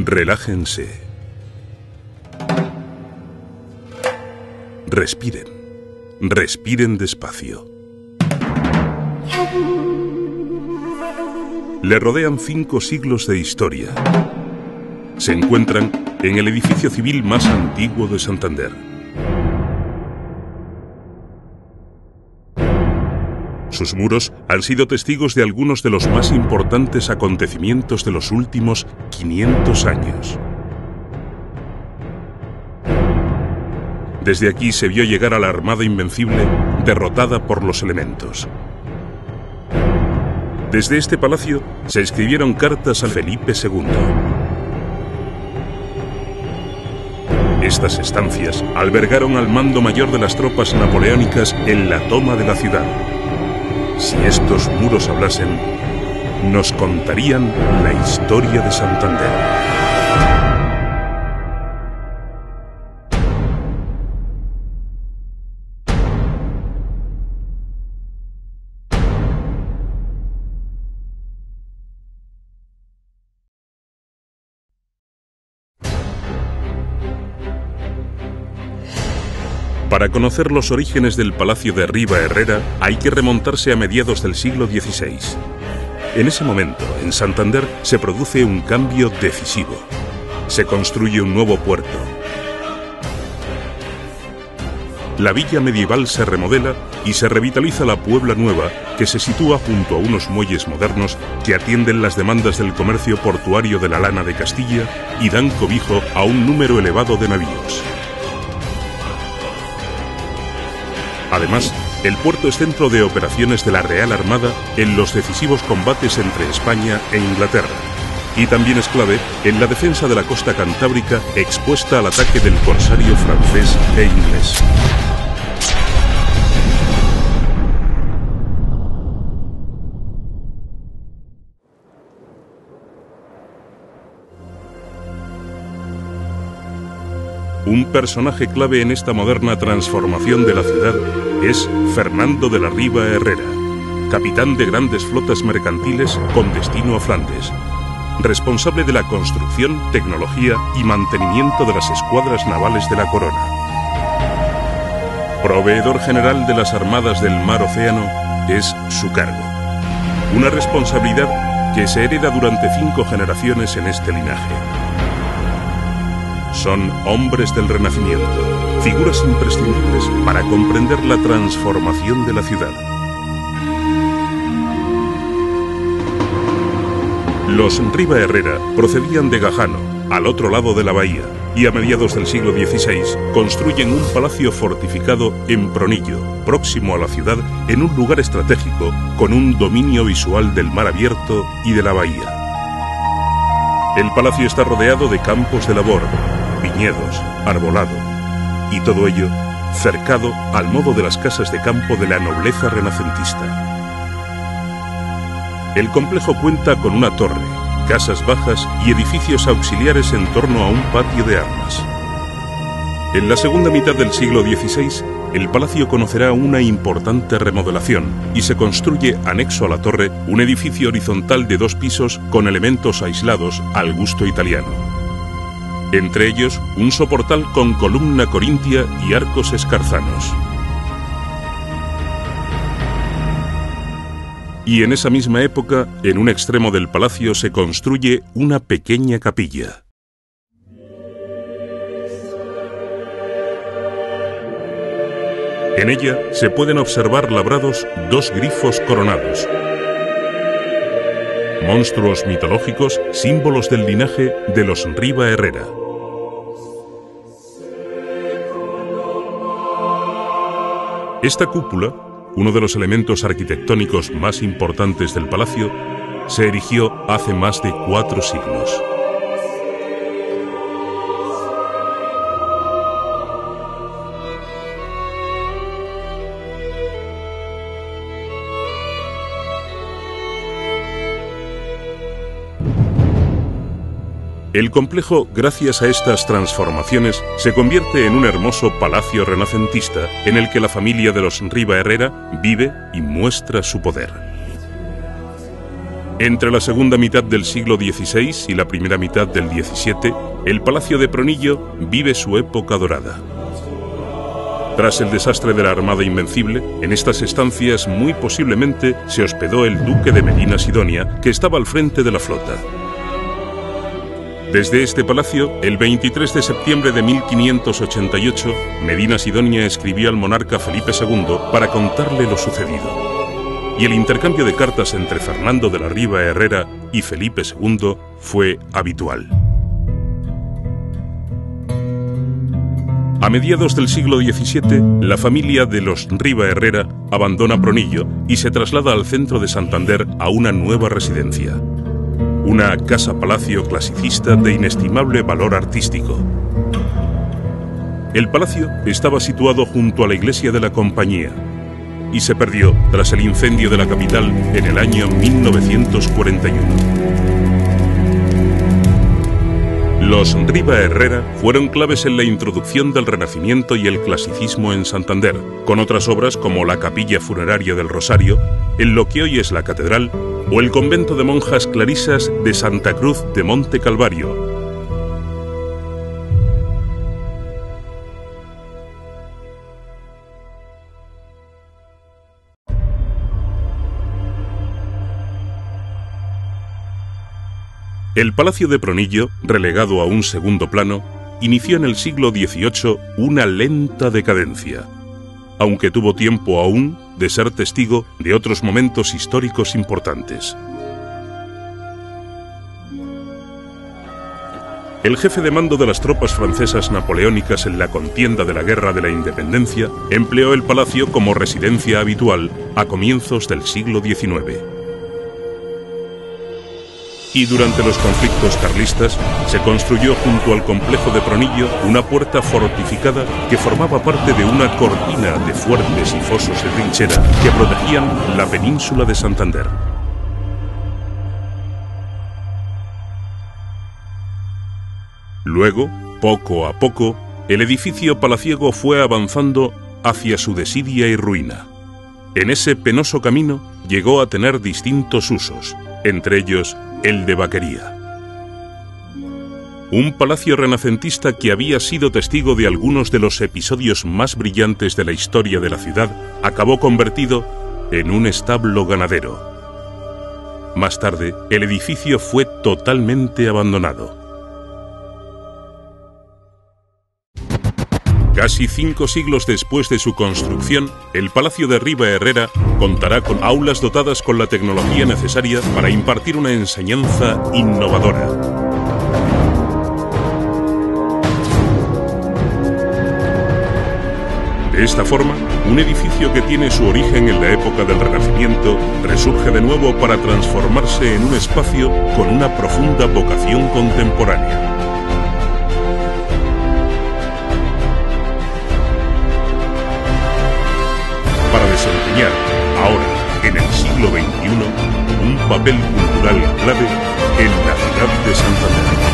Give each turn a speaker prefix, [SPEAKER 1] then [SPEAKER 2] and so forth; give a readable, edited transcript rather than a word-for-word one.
[SPEAKER 1] Relájense. Respiren. Respiren despacio. Le rodean 5 siglos de historia. Se encuentran en el edificio civil más antiguo de Santander. Sus muros han sido testigos de algunos de los más importantes acontecimientos de los últimos 500 años. Desde aquí se vio llegar a la Armada Invencible, derrotada por los elementos. Desde este palacio se escribieron cartas a Felipe II. Estas estancias albergaron al mando mayor de las tropas napoleónicas en la toma de la ciudad. Si estos muros hablasen, nos contarían la historia de Santander. Para conocer los orígenes del Palacio de Riva-Herrera hay que remontarse a mediados del siglo XVI. En ese momento, en Santander, se produce un cambio decisivo. Se construye un nuevo puerto. La villa medieval se remodela y se revitaliza la Puebla Nueva, que se sitúa junto a unos muelles modernos que atienden las demandas del comercio portuario de la lana de Castilla y dan cobijo a un número elevado de navíos. Además, el puerto es centro de operaciones de la Real Armada en los decisivos combates entre España e Inglaterra, y también es clave en la defensa de la costa cantábrica expuesta al ataque del corsario francés e inglés. Un personaje clave en esta moderna transformación de la ciudad es Fernando de la Riva Herrera, capitán de grandes flotas mercantiles con destino a Flandes, responsable de la construcción, tecnología y mantenimiento de las escuadras navales de la corona. Proveedor general de las armadas del mar-océano es su cargo, una responsabilidad que se hereda durante 5 generaciones en este linaje. Son hombres del Renacimiento, figuras imprescindibles para comprender la transformación de la ciudad. Los Riva Herrera procedían de Gajano, al otro lado de la bahía, y a mediados del siglo XVI construyen un palacio fortificado en Pronillo, próximo a la ciudad, en un lugar estratégico, con un dominio visual del mar abierto y de la bahía. El palacio está rodeado de campos de labor, viñedos, arbolado, y todo ello cercado al modo de las casas de campo de la nobleza renacentista. El complejo cuenta con una torre, casas bajas y edificios auxiliares en torno a un patio de armas. En la segunda mitad del siglo XVI, el palacio conocerá una importante remodelación y se construye anexo a la torre un edificio horizontal de 2 pisos con elementos aislados al gusto italiano. Entre ellos, un soportal con columna corintia y arcos escarzanos. Y en esa misma época, en un extremo del palacio se construye una pequeña capilla. En ella se pueden observar labrados 2 grifos coronados, monstruos mitológicos, símbolos del linaje de los Riva Herrera. Esta cúpula, uno de los elementos arquitectónicos más importantes del palacio, se erigió hace más de 4 siglos. El complejo, gracias a estas transformaciones, se convierte en un hermoso palacio renacentista en el que la familia de los Riva Herrera vive y muestra su poder. Entre la segunda mitad del siglo XVI y la primera mitad del XVII, el Palacio de Pronillo vive su época dorada. Tras el desastre de la Armada Invencible, en estas estancias muy posiblemente se hospedó el duque de Medina Sidonia, que estaba al frente de la flota. Desde este palacio, el 23 de septiembre de 1588, Medina Sidonia escribió al monarca Felipe II para contarle lo sucedido. Y el intercambio de cartas entre Fernando de la Riva Herrera y Felipe II fue habitual. A mediados del siglo XVII, la familia de los Riva Herrera abandona Pronillo y se traslada al centro de Santander a una nueva residencia. Una casa-palacio clasicista de inestimable valor artístico. El palacio estaba situado junto a la iglesia de la Compañía y se perdió tras el incendio de la capital en el año 1941. Los Riva Herrera fueron claves en la introducción del Renacimiento y el clasicismo en Santander, con otras obras como la Capilla Funeraria del Rosario, en lo que hoy es la Catedral, o el convento de monjas clarisas de Santa Cruz de Monte Calvario. El Palacio de Pronillo, relegado a un segundo plano, inició en el siglo XVIII una lenta decadencia, aunque tuvo tiempo aún de ser testigo de otros momentos históricos importantes. El jefe de mando de las tropas francesas napoleónicas en la contienda de la Guerra de la Independencia empleó el palacio como residencia habitual a comienzos del siglo XIX. Y durante los conflictos carlistas se construyó junto al complejo de Pronillo una puerta fortificada que formaba parte de una cortina de fuertes y fosos de trinchera que protegían la península de Santander. Luego, poco a poco, el edificio palaciego fue avanzando hacia su desidia y ruina. En ese penoso camino llegó a tener distintos usos, entre ellos el de vaquería. Un palacio renacentista que había sido testigo de algunos de los episodios más brillantes de la historia de la ciudad, acabó convertido en un establo ganadero. Más tarde, el edificio fue totalmente abandonado. Casi 5 siglos después de su construcción, el Palacio de Riva Herrera contará con aulas dotadas con la tecnología necesaria para impartir una enseñanza innovadora. De esta forma, un edificio que tiene su origen en la época del Renacimiento resurge de nuevo para transformarse en un espacio con una profunda vocación contemporánea. Para desempeñar, ahora, en el siglo XXI, un papel cultural clave en la ciudad de Santander.